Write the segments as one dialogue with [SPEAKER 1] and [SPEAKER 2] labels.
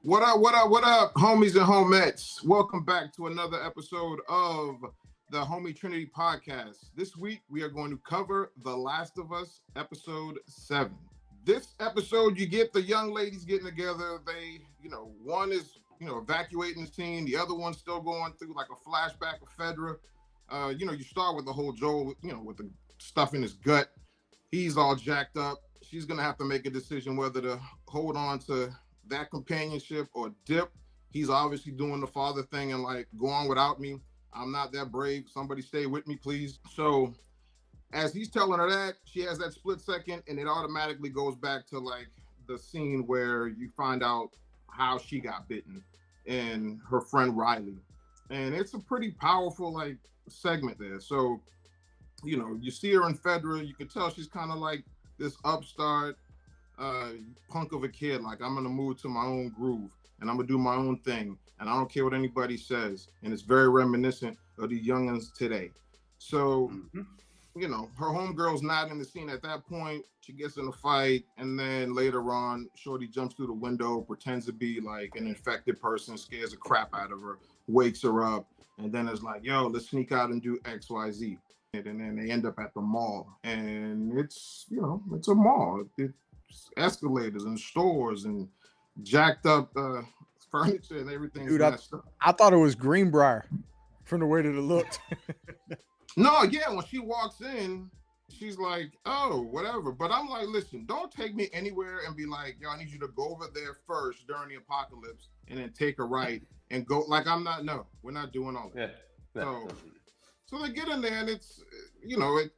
[SPEAKER 1] What up, what up, what up, homies and homettes? Welcome back to another episode of the Homie Trinity podcast. This week, we are going to cover The Last of Us, episode 7. This episode, you get the young ladies getting together. They, one is, evacuating the scene. The other one's still going through like a flashback of Fedra. You start with the whole Joel, with the stuff in his gut. He's all jacked up. She's going to have to make a decision whether to hold on to that companionship or dip. He's obviously doing the father thing and like, go on without me. I'm not that brave. Somebody stay with me, please. So as he's telling her that, she has that split second and it automatically goes back to like the scene where you find out how she got bitten and her friend Riley. And it's a pretty powerful like segment there. So, you see her in Fedra, you can tell she's kind of like this upstart, punk of a kid, like I'm gonna move to my own groove and I'm gonna do my own thing and I don't care what anybody says, and it's very reminiscent of the youngins today. So her homegirl's not in the scene at that point. She gets in a fight, and then later on Shorty jumps through the window, pretends to be like an infected person, scares the crap out of her, wakes her up, and then it's like, yo, let's sneak out and do XYZ. And then they end up at the mall, and it's it's a mall. Escalators and stores and jacked up furniture and everything.
[SPEAKER 2] Dude, I thought it was Greenbrier from the way that it looked.
[SPEAKER 1] No, yeah, when she walks in, she's like, oh, whatever. But I'm like, listen, don't take me anywhere and be like, yo, I need you to go over there first during the apocalypse and then take a right and go. Like, we're not doing all that. Yeah. So they get in there and it's,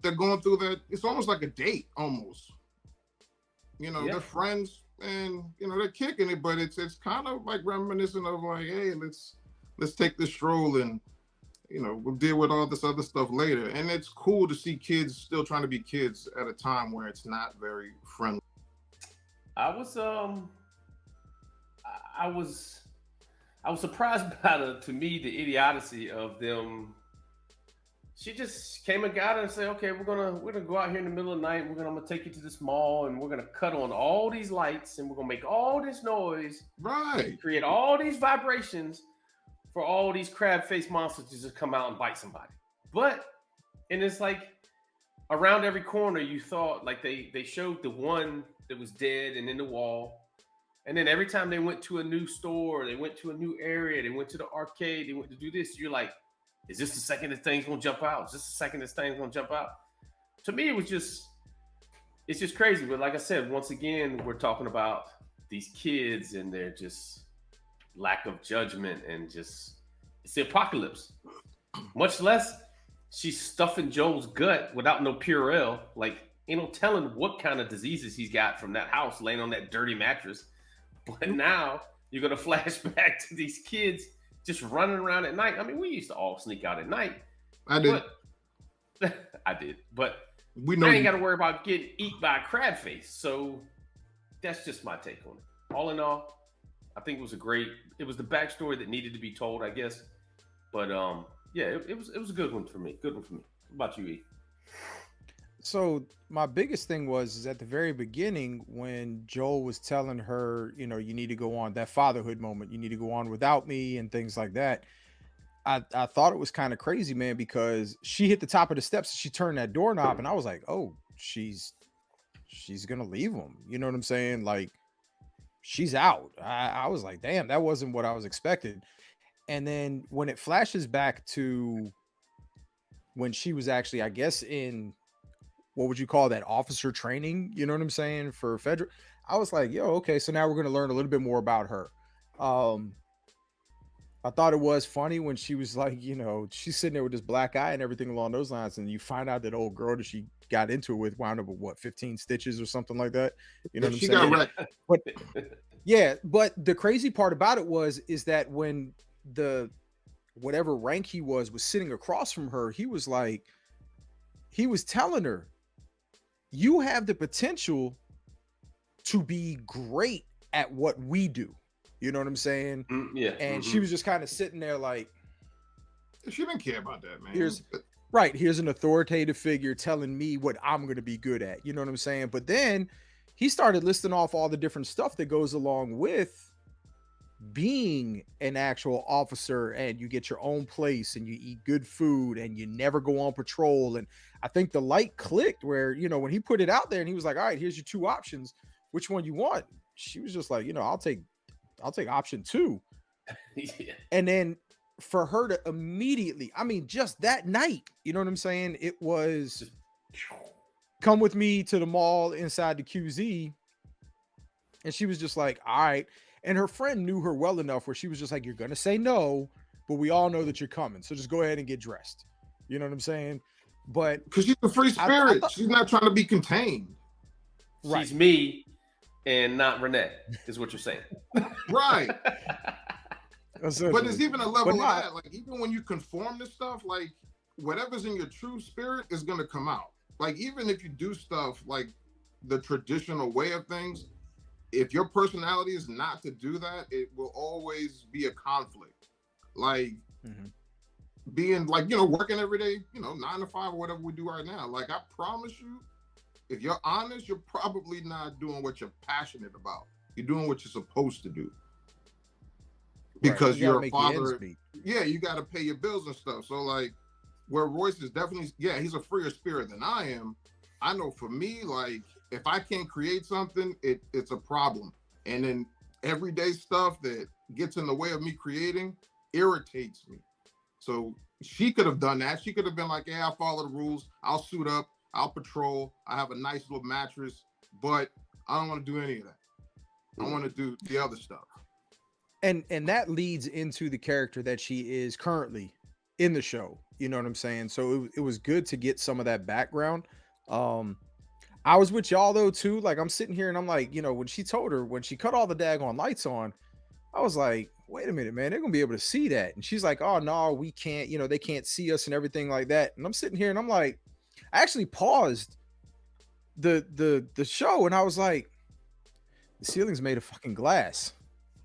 [SPEAKER 1] they're going through that. It's almost like a date, almost. They're friends and they're kicking it, but it's kind of like reminiscent of like, hey, let's take this stroll and we'll deal with all this other stuff later. And it's cool to see kids still trying to be kids at a time where it's not very friendly.
[SPEAKER 3] I was surprised by the idiocy of them. She just came and got her and said, okay, we're gonna go out here in the middle of the night. I'm gonna take you to this mall and we're gonna cut on all these lights and we're gonna make all this noise.
[SPEAKER 1] Right.
[SPEAKER 3] Create all these vibrations for all these crab face monsters to just come out and bite somebody. And it's like around every corner you thought like they showed the one that was dead and in the wall. And then every time they went to a new store, they went to a new area, they went to the arcade, they went to do this, you're like, is this the second this thing's gonna jump out? Is this the second this thing's gonna jump out? To me, it's just crazy. But like I said, once again, we're talking about these kids and their just lack of judgment and just, it's the apocalypse. Much less she's stuffing Joel's gut without no Purell. Like, ain't no telling what kind of diseases he's got from that house laying on that dirty mattress. But now you're gonna flash back to these kids just running around at night. I mean, we used to all sneak out at night.
[SPEAKER 1] I did.
[SPEAKER 3] I did. But
[SPEAKER 1] we know
[SPEAKER 3] I ain't got to worry about getting eaten by a crab face. So that's just my take on it. All in all, I think it was the backstory that needed to be told, I guess. But it was a good one for me. Good one for me. What about you, E?
[SPEAKER 2] So my biggest thing was at the very beginning when Joel was telling her, you need to go on that fatherhood moment. You need to go on without me and things like that. I thought it was kind of crazy, man, because she hit the top of the steps. She turned that doorknob and I was like, oh, she's going to leave him. You know what I'm saying? Like she's out. I was like, damn, that wasn't what I was expecting. And then when it flashes back to when she was actually, I guess, in what would you call that, officer training, you know what I'm saying, for Fedra, I was like, yo, okay, so now we're going to learn a little bit more about her. I thought it was funny when she was like, she's sitting there with this black eye and everything along those lines, and you find out that old girl that she got into it with wound up with what, 15 stitches or something like that. You know what I'm saying?
[SPEAKER 1] Got
[SPEAKER 2] but yeah, but the crazy part about it is that when the whatever rank he was sitting across from her, he was telling her, you have the potential to be great at what we do. You know what I'm saying?
[SPEAKER 3] Yeah.
[SPEAKER 2] And she was just kind of sitting there like,
[SPEAKER 1] she didn't care about that, man.
[SPEAKER 2] Here's an authoritative figure telling me what I'm going to be good at. You know what I'm saying? But then he started listing off all the different stuff that goes along with being an actual officer and you get your own place and you eat good food and you never go on patrol. And I think the light clicked where, when he put it out there and he was like, all right, here's your two options. Which one you want? She was just like, I'll take option two.
[SPEAKER 3] Yeah.
[SPEAKER 2] And then for her to immediately, just that night, you know what I'm saying? It was come with me to the mall inside the QZ. And she was just like, all right. And her friend knew her well enough where she was just like, you're going to say no, but we all know that you're coming. So just go ahead and get dressed. You know what I'm saying? But
[SPEAKER 1] because she's a free spirit. She's not trying to be contained.
[SPEAKER 3] Right. She's me and not Renee, is what you're saying.
[SPEAKER 1] Right. But there's even a level of that. Like, even when you conform to stuff, like, whatever's in your true spirit is going to come out. Like, even if you do stuff like the traditional way of things, if your personality is not to do that, it will always be a conflict. Like, being like, working every day, 9 to 5 or whatever we do right now. Like, I promise you, if you're honest, you're probably not doing what you're passionate about. You're doing what you're supposed to do. Because you're a father. Yeah, you got to pay your bills and stuff. So, like, where Royce is definitely, he's a freer spirit than I am. I know for me, like, if I can't create something, it's a problem. And then everyday stuff that gets in the way of me creating irritates me. So she could have done that. She could have been like, I'll follow the rules. I'll suit up. I'll patrol. I have a nice little mattress. But I don't want to do any of that. I want to do the other stuff.
[SPEAKER 2] And that leads into the character that she is currently in the show. You know what I'm saying? So it was good to get some of that background. I was with y'all though too. Like, I'm sitting here and I'm like, when she cut all the daggone lights on, I was like, wait a minute, man, they're gonna be able to see that. And she's like, oh no, we can't, they can't see us and everything like that. And I'm sitting here and I'm like, I actually paused the show and I was like, the ceiling's made of fucking glass.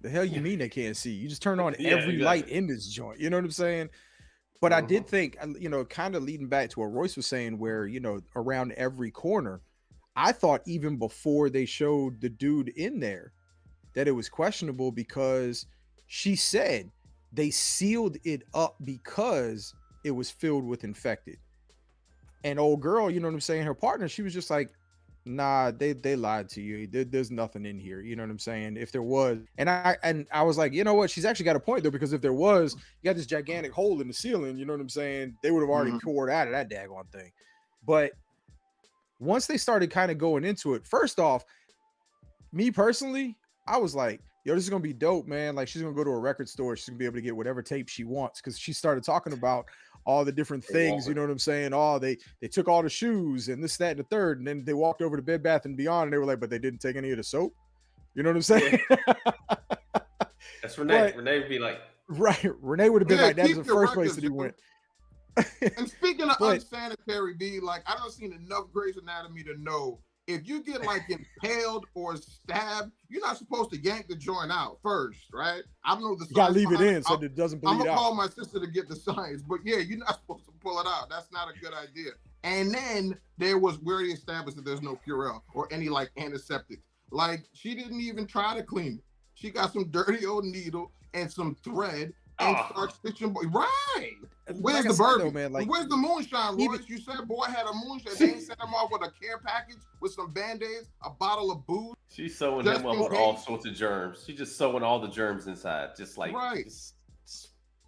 [SPEAKER 2] The hell you mean they can't see? You just turn on every light in this joint. You know what I'm saying? But I did think, kind of leading back to what Royce was saying, where, around every corner, I thought even before they showed the dude in there that it was questionable because she said they sealed it up because it was filled with infected. And old girl, you know what I'm saying? Her partner, she was just like, nah, they lied to you. There's nothing in here. You know what I'm saying? If there was, and I was like, you know what? She's actually got a point though, because if there was, you got this gigantic hole in the ceiling. You know what I'm saying? They would have already poured out of that daggone thing. But once they started kind of going into it, first off, me personally, I was like, yo, this is gonna be dope, man. Like, she's gonna go to a record store, she's gonna be able to get whatever tape she wants, because she started talking about all the different things, you know what I'm saying? Oh, they took all the shoes and this, that, and the third, and then they walked over to Bed Bath and Beyond, and they were like, but they didn't take any of the soap. You know what I'm saying?
[SPEAKER 3] That's Renee. But, Renee would be like,
[SPEAKER 2] right. Renee would have been like, that's the first place that he went.
[SPEAKER 1] And speaking of unsanitary, like, I don't seen enough Grey's Anatomy to know if you get like impaled or stabbed, you're not supposed to yank the joint out first, right? I don't know the. You
[SPEAKER 2] gotta leave it in so that it doesn't bleed out.
[SPEAKER 1] I'm gonna call my sister to get the science, but yeah, you're not supposed to pull it out. That's not a good idea. And then we already established that there's no Purell or any like antiseptic. Like, she didn't even try to clean it. She got some dirty old needle and some thread and start stitching. Right. Where's the bourbon, man? Like, where's the moonshine, Royce? You said boy had a moonshine. They ain't sent him off with a care package with some Band-Aids, a bottle of booze.
[SPEAKER 3] She's sewing him up with all sorts of germs. She's just sewing all the germs inside, just like just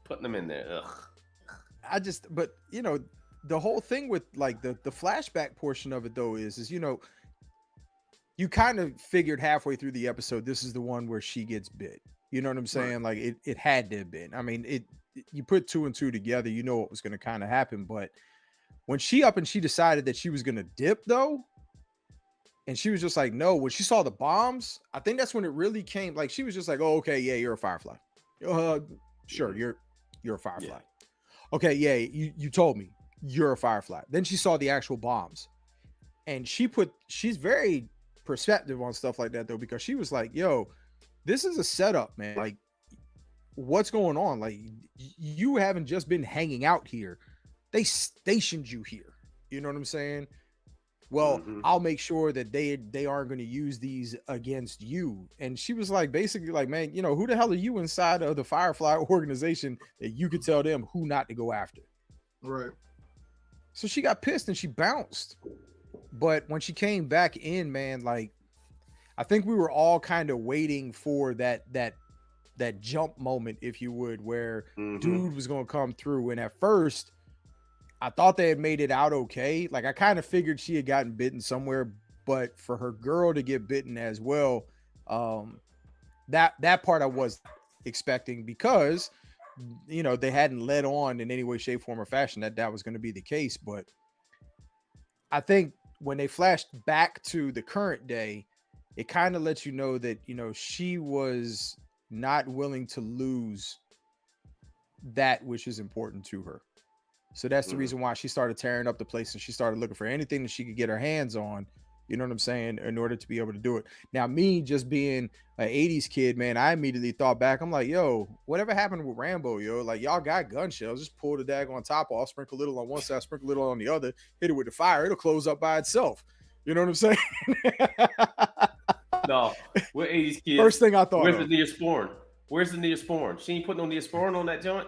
[SPEAKER 3] putting them in there. Ugh.
[SPEAKER 2] But the whole thing with like the flashback portion of it though is you kind of figured halfway through the episode this is the one where she gets bit. You know what I'm saying? Right. Like it had to have been. I mean, you put 2 and 2 together, you know what was going to kind of happen. But when she decided that she was going to dip though, and she was just like, no, when she saw the bombs, I think that's when it really came. Like, she was just like, oh, okay, yeah, you're a Firefly. Sure, you're a Firefly. Yeah. Okay, yeah, you told me you're a Firefly. Then she saw the actual bombs, and she's very perceptive on stuff like that though, because she was like, yo, this is a setup, man. Like, what's going on? Like, you haven't just been hanging out here. They stationed you here. You know what I'm saying? Well, I'll make sure that they aren't going to use these against you. And she was like, basically like, man, you know, who the hell are you inside of the Firefly organization that you could tell them who not to go after?
[SPEAKER 1] Right.
[SPEAKER 2] So she got pissed and she bounced. But when she came back in, man, like, I think we were all kind of waiting for that jump moment, if you would, where dude was going to come through. And at first, I thought they had made it out okay. Like, I kind of figured she had gotten bitten somewhere, but for her girl to get bitten as well, that part I was expecting, because, you know, they hadn't led on in any way, shape, form, or fashion that was going to be the case. But I think when they flashed back to the current day, it kind of lets you know that, you know, she was not willing to lose that which is important to her. So that's the reason why she started tearing up the place, and she started looking for anything that she could get her hands on, you know what I'm saying, in order to be able to do it. Now, me just being an 80s kid, man, I immediately thought back. I'm like, yo, whatever happened with Rambo, yo? Like, y'all got gun shells. Just pull the daggone top off, sprinkle a little on one side, sprinkle a little on the other, hit it with the fire. It'll close up by itself. You know what I'm saying?
[SPEAKER 3] No, we're 80s kids.
[SPEAKER 2] First thing I thought
[SPEAKER 3] Where's
[SPEAKER 2] of.
[SPEAKER 3] the Neosporin? Where's the Neosporin? She ain't putting no Neosporin on that joint?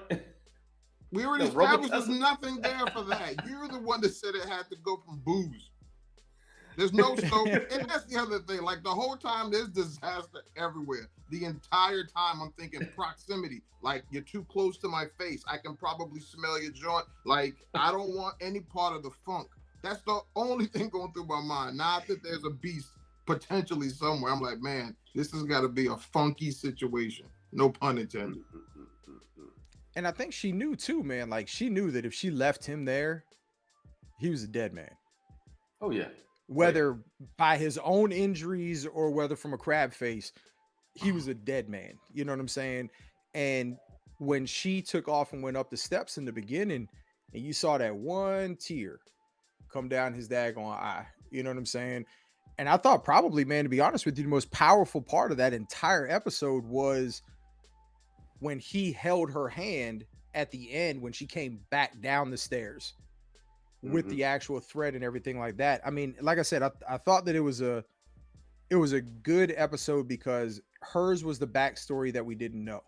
[SPEAKER 1] We already established there's nothing there for that. You're the one that said it had to go from booze. There's no soap. And that's the other thing. Like, the whole time, there's disaster everywhere. The entire time, I'm thinking proximity. Like, you're too close to my face. I can probably smell your joint. Like, I don't want any part of the funk. That's the only thing going through my mind. Not that there's a beast potentially somewhere. I'm like, man, this has got to be a funky situation. No pun intended.
[SPEAKER 2] And I think she knew too, man. Like, she knew that if she left him there, he was a dead man.
[SPEAKER 3] Oh, yeah.
[SPEAKER 2] Whether by his own injuries or whether from a crab face, he was a dead man. You know what I'm saying? And when she took off and went up the steps in the beginning, and you saw that one tear come down his daggone eye, you know what I'm saying? And I thought probably, man, to be honest with you, the most powerful part of that entire episode was when he held her hand at the end when she came back down the stairs with the actual thread and everything like that. I mean, like I said, I thought that it was a good episode because hers was the backstory that we didn't know,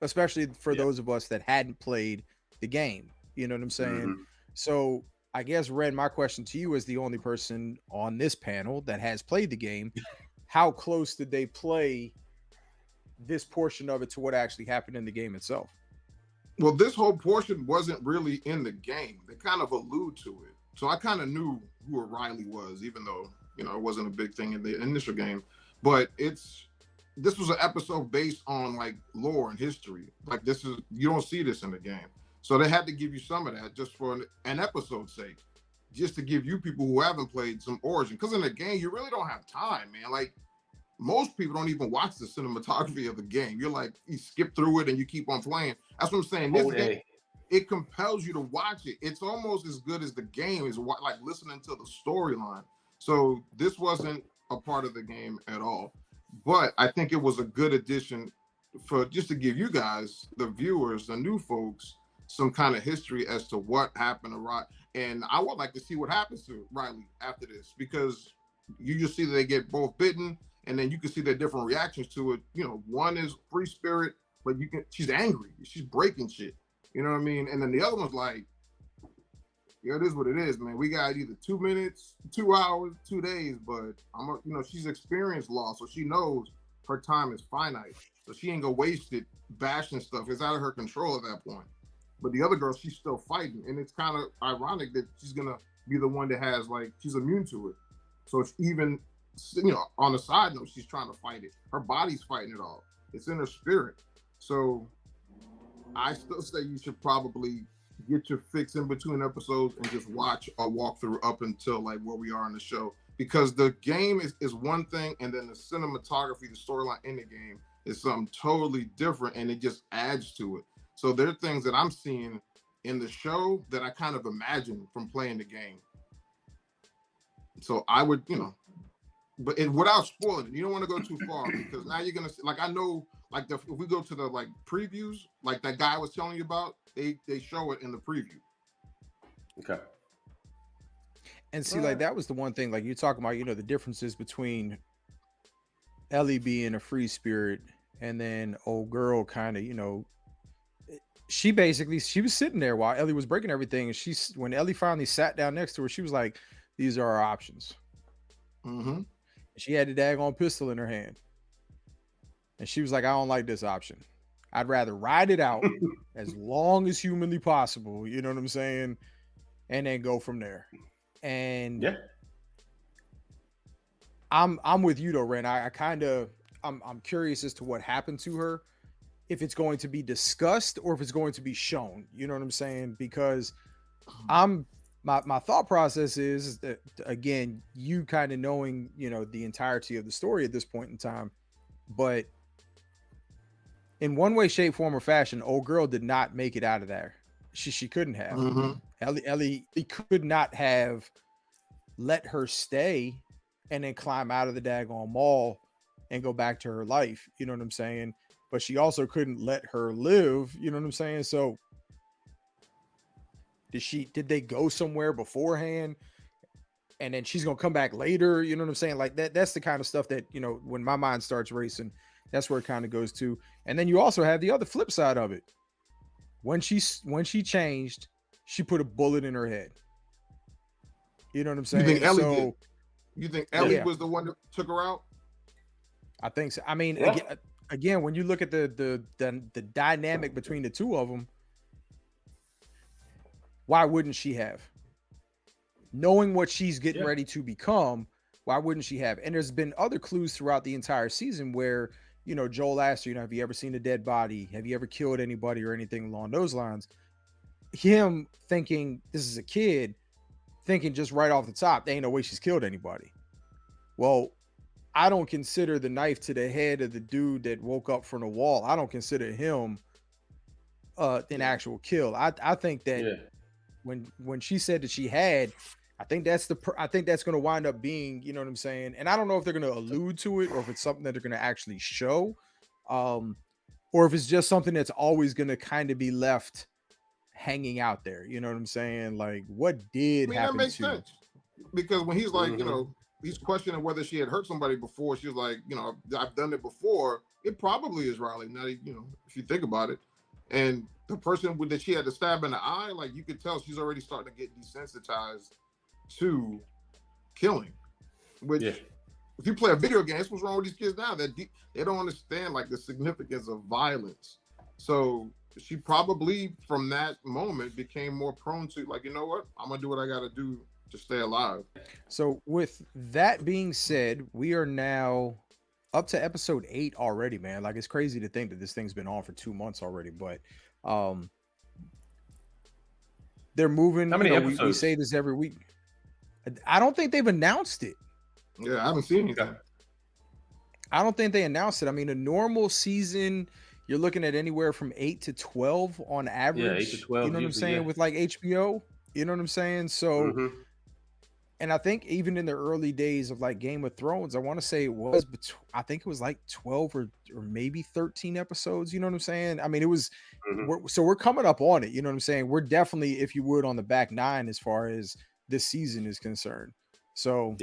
[SPEAKER 2] especially for those of us that hadn't played the game. You know what I'm saying? So I guess, Ren, my question to you as the only person on this panel that has played the game, how close did they play this portion of it to what actually happened in the game itself?
[SPEAKER 1] Well, this whole portion wasn't really in the game. They kind of allude to it. So I kind of knew who O'Reilly was, even though, you know, it wasn't a big thing in the initial game. But this was an episode based on like lore and history. Like, you don't see this in the game. So they had to give you some of that just for an episode's sake, just to give you people who haven't played some origin. Because in the game, you really don't have time, man. Like, most people don't even watch the cinematography of the game. You're like, you skip through it and you keep on playing. That's what I'm saying. This game, it compels you to watch it. It's almost as good as the game is like listening to the storyline. So this wasn't a part of the game at all. But I think it was a good addition for just to give you guys, the viewers, the new folks, some kind of history as to what happened to Riley. And I would like to see what happens to Riley after this, because you just see that they get both bitten, and then you can see their different reactions to it. You know, one is free spirit, but she's angry, she's breaking shit. You know what I mean? And then the other one's like, yeah, it is what it is, man. We got either 2 minutes, 2 hours, 2 days, but she's experienced loss, so she knows her time is finite. So she ain't gonna waste it bashing stuff. It's out of her control at that point. But the other girl, she's still fighting. And it's kind of ironic that she's going to be the one that has, like, she's immune to it. So it's even, on the side note, she's trying to fight it. Her body's fighting it all. It's in her spirit. So I still say you should probably get your fix in between episodes and just watch a walkthrough up until, like, where we are in the show. Because the game is one thing, and then the cinematography, the storyline in the game is something totally different, and it just adds to it. So there are things that I'm seeing in the show that I kind of imagine from playing the game. So I would, but without spoiling it, you don't want to go too far, because now you're gonna see, like, I know, like, if we go to the like previews, like that guy I was telling you about, they show it in the preview.
[SPEAKER 3] Okay.
[SPEAKER 2] And see, like that was the one thing, like you're talking about, the differences between Ellie being a free spirit and then old girl kind of, she was sitting there while Ellie was breaking everything. And when Ellie finally sat down next to her, she was like, these are our options.
[SPEAKER 1] Mm-hmm.
[SPEAKER 2] She had the daggone pistol in her hand. And she was like, I don't like this option. I'd rather ride it out as long as humanly possible. You know what I'm saying? And then go from there. And
[SPEAKER 3] yeah,
[SPEAKER 2] I'm with you though, Ren. I'm curious as to what happened to her. If it's going to be discussed or if it's going to be shown. You know what I'm saying? Because my thought process is that, again, you kind of knowing, the entirety of the story at this point in time, but in one way, shape, form, or fashion, old girl did not make it out of there. She couldn't have.
[SPEAKER 1] Mm-hmm.
[SPEAKER 2] Ellie could not have let her stay and then climb out of the daggone mall and go back to her life. You know what I'm saying? But she also couldn't let her live. You know what I'm saying? So did they go somewhere beforehand? And then she's gonna come back later. You know what I'm saying? Like that's the kind of stuff that, when my mind starts racing, that's where it kind of goes to. And then you also have the other flip side of it. When she changed, she put a bullet in her head. You know what I'm saying?
[SPEAKER 1] You think Ellie did? You think Ellie was the one that took her out?
[SPEAKER 2] I think so. I mean, again, when you look at the dynamic between the two of them, why wouldn't she have? Knowing what she's getting ready to become, why wouldn't she have? And there's been other clues throughout the entire season where, Joel asked her, have you ever seen a dead body? Have you ever killed anybody or anything along those lines? Him thinking this is a kid, thinking just right off the top, there ain't no way she's killed anybody. Well, I don't consider the knife to the head of the dude that woke up from the wall. I don't consider him an actual kill. I think that when she said that she had, I think that's going to wind up being, you know what I'm saying? And I don't know if they're going to allude to it or if it's something that they're going to actually show, or if it's just something that's always going to kind of be left hanging out there. You know what I'm saying? Like, what did happen?
[SPEAKER 1] That makes sense, because when he's like, he's questioning whether she had hurt somebody before. She was like, I've done it before. It probably is Riley. Now, if you think about it, and the person that she had to stab in the eye, like you could tell she's already starting to get desensitized to killing. Which, if you play a video game, that's what's wrong with these kids now. They don't understand like the significance of violence. So she probably from that moment became more prone to like, you know what, I'm gonna do what I gotta do to stay alive.
[SPEAKER 2] So with that being said, we are now up to episode 8 already, man. Like, it's crazy to think that this thing's been on for 2 months already, but they're moving.
[SPEAKER 3] How many episodes?
[SPEAKER 2] We say this every week. I don't think they've announced it.
[SPEAKER 1] Yeah, I haven't seen anything.
[SPEAKER 2] I don't think they announced it. I mean, a normal season, you're looking at anywhere from 8 to 12 on average.
[SPEAKER 3] Yeah, 8 to 12.
[SPEAKER 2] You know what I'm saying? With like HBO, you know what I'm saying? So, and I think even in the early days of like Game of Thrones, I want to say it was, I think it was like 12 or maybe 13 episodes. You know what I'm saying? I mean, it was, we're coming up on it. You know what I'm saying? We're definitely, if you would, on the back 9 as far as this season is concerned. So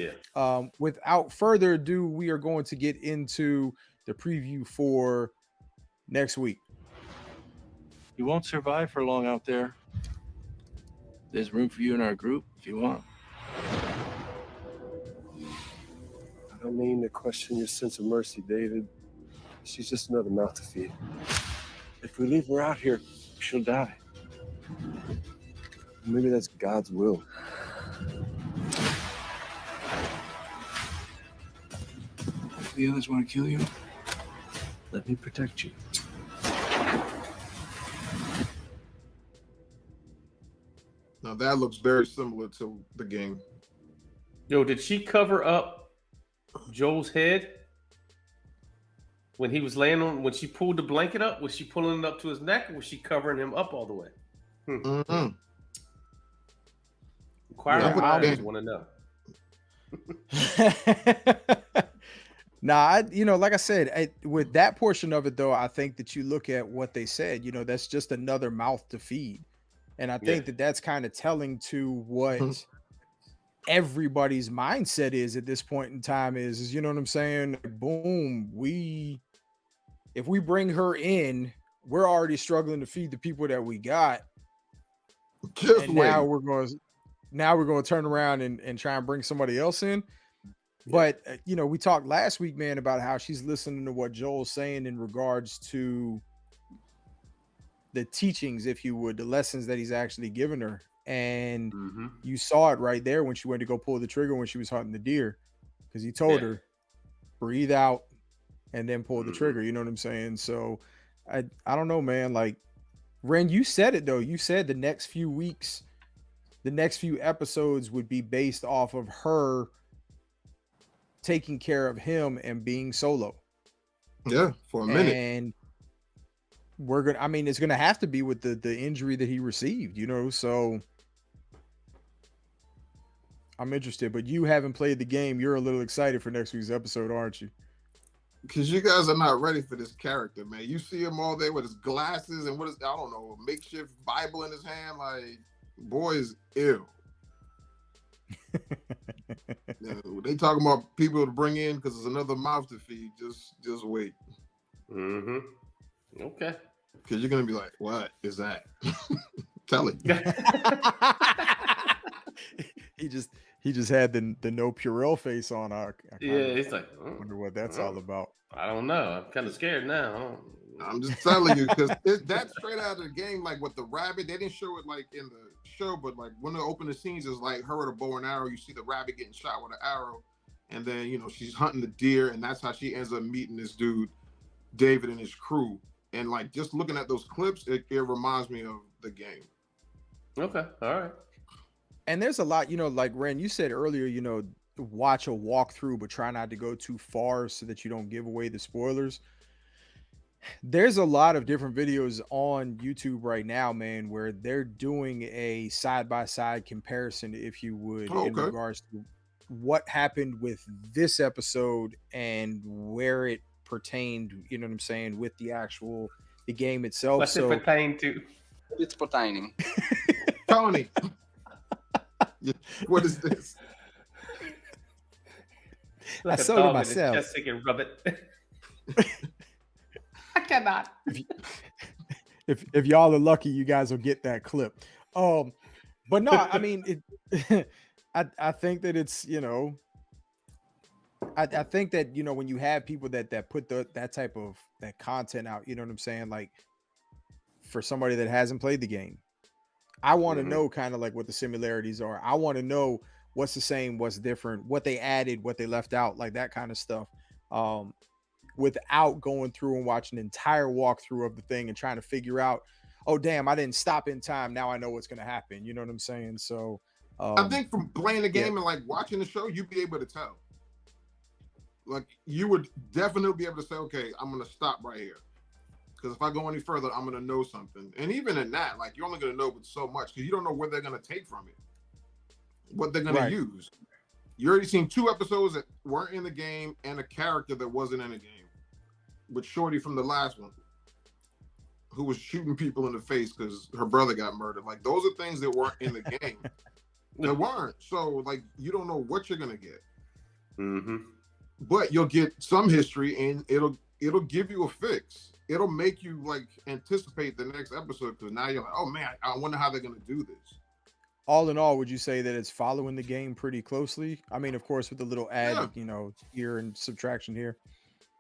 [SPEAKER 2] without further ado, we are going to get into the preview for next week.
[SPEAKER 4] You won't survive for long out there. There's room for you in our group if you want.
[SPEAKER 5] I don't mean to question your sense of mercy, David. She's just another mouth to feed. If we leave her out here, she'll die. Maybe that's God's will.
[SPEAKER 4] If the others want to kill you, let me protect you.
[SPEAKER 1] Now that looks very similar to the game.
[SPEAKER 3] Yo, did she cover up Joel's head when he was laying on? When she pulled the blanket up, was she pulling it up to his neck, or was she covering him up all the way? Inquiring minds want to know.
[SPEAKER 2] Nah, like I said, with that portion of it, though, I think that you look at what they said, that's just another mouth to feed. And I think that that's kind of telling to what everybody's mindset is at this point in time is you know what I'm saying? Boom, if we bring her in, we're already struggling to feed the people that we got.
[SPEAKER 1] Just
[SPEAKER 2] And
[SPEAKER 1] wait.
[SPEAKER 2] now we're going to turn around and try and bring somebody else in. But you know, we talked last week, man, about how she's listening to what Joel's saying in regards to the teachings, if you would, the lessons that he's actually given her. And you saw it right there when she went to go pull the trigger when she was hunting the deer, because he told her, breathe out and then pull the trigger. You know what I'm saying? So I don't know, man. Like, Ren, you said it though. You said the next few weeks, the next few episodes would be based off of her taking care of him and being solo.
[SPEAKER 1] Yeah, for a minute.
[SPEAKER 2] And it's gonna have to be with the injury that he received, you know. So I'm interested, but you haven't played the game. You're a little excited for next week's episode, aren't you?
[SPEAKER 1] Because you guys are not ready for this character, man. You see him all there with his glasses and I don't know, a makeshift Bible in his hand. Like, boy is ill. They talking about people to bring in because there's another mouth to feed. Just wait.
[SPEAKER 3] Okay.
[SPEAKER 1] Because you're gonna be like, what is that? Tell it.
[SPEAKER 2] He just had the no Purell face on.
[SPEAKER 3] He's like,
[SPEAKER 2] wonder what that's all about.
[SPEAKER 3] I don't know. I'm kind of scared now.
[SPEAKER 1] I'm just telling you, because that's straight out of the game. Like with the rabbit, they didn't show it like in the show, but like when they open the scenes, is like her with a bow and arrow. You see the rabbit getting shot with an arrow, and then you know she's hunting the deer, and that's how she ends up meeting this dude, David, and his crew. And like just looking at those clips, it reminds me of the game.
[SPEAKER 3] Okay, all right.
[SPEAKER 2] And there's a lot, you know, like Ren, you said earlier, you know, watch a walkthrough, but try not to go too far so that you don't give away the spoilers. There's a lot of different videos on YouTube right now, man, where they're doing a side-by-side comparison, if you would, in regards to what happened with this episode and where it pertained, you know what I'm saying, with the game itself.
[SPEAKER 3] What's it pertain to?
[SPEAKER 6] It's pertaining.
[SPEAKER 1] Tony, what is this?
[SPEAKER 3] Like
[SPEAKER 2] I sold it myself.
[SPEAKER 3] Just so you can rub it. I cannot.
[SPEAKER 2] If y'all are lucky, you guys will get that clip. But no, I mean, I think that it's, you know, I think that, you know, when you have people that put that type of that content out, you know what I'm saying? Like for somebody that hasn't played the game, I want to know kind of like what the similarities are. I want to know what's the same, what's different, what they added, what they left out, like that kind of stuff. Without going through and watching an entire walkthrough of the thing and trying to figure out, oh damn, I didn't stop in time. Now I know what's going to happen. You know what I'm saying? So
[SPEAKER 1] I think from playing the game and like watching the show, you'd be able to tell. Like you would definitely be able to say, okay, I'm going to stop right here. Because if I go any further, I'm going to know something. And even in that, like you're only going to know so much because you don't know where they're going to take from it, what they're going to use. You already seen 2 episodes that weren't in the game and a character that wasn't in the game. With Shorty from the last one, who was shooting people in the face because her brother got murdered. Like those are things that weren't in the game. They weren't. So like you don't know what you're gonna get. But you'll get some history, and it'll give you a fix. It'll make you like anticipate the next episode because now you're like, oh man, I wonder how they're gonna do this.
[SPEAKER 2] All in all, would you say that it's following the game pretty closely? I mean, of course, with the little add, you know, here and subtraction here.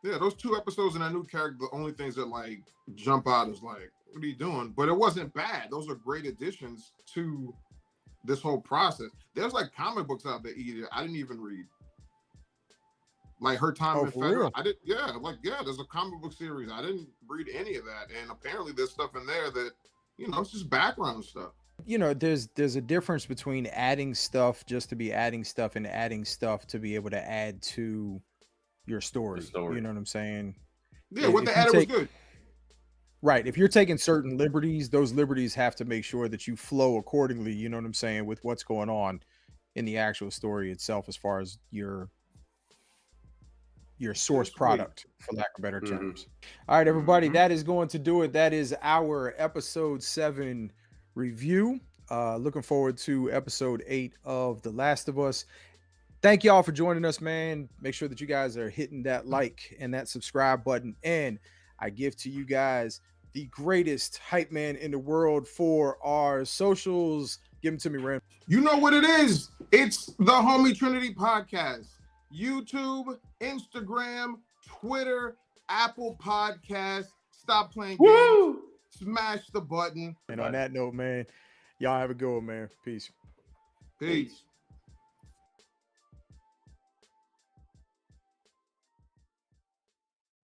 [SPEAKER 1] Yeah, those 2 episodes and that new character, the only things that like jump out is like, what are you doing? But it wasn't bad. Those are great additions to this whole process. There's like comic books out there I didn't even read. Like Her Time in Federal. There's a comic book series. I didn't read any of that. And apparently there's stuff in there that, you know, it's just background stuff.
[SPEAKER 2] You know, there's a difference between adding stuff just to be adding stuff and adding stuff to be able to add to your story. You know what I'm saying?
[SPEAKER 1] Yeah, what they added was good.
[SPEAKER 2] Right. If you're taking certain liberties, those liberties have to make sure that you flow accordingly, you know what I'm saying, with what's going on in the actual story itself as far as your source product, for lack of better terms. All right, everybody, that is going to do it. That is our episode 7 review Looking forward to episode 8 of The Last of Us. Thank y'all for joining us, man. Make sure that you guys are hitting that like and that subscribe button. And I give to you guys the greatest hype man in the world for our socials. Give them to me, Ren.
[SPEAKER 1] You know what it is. It's the Homie Trinity Podcast. YouTube, Instagram, Twitter, Apple Podcasts. Stop playing games.
[SPEAKER 3] Woo!
[SPEAKER 1] Smash the button.
[SPEAKER 2] And on that note, man, y'all have a good one, man. Peace.
[SPEAKER 1] Peace.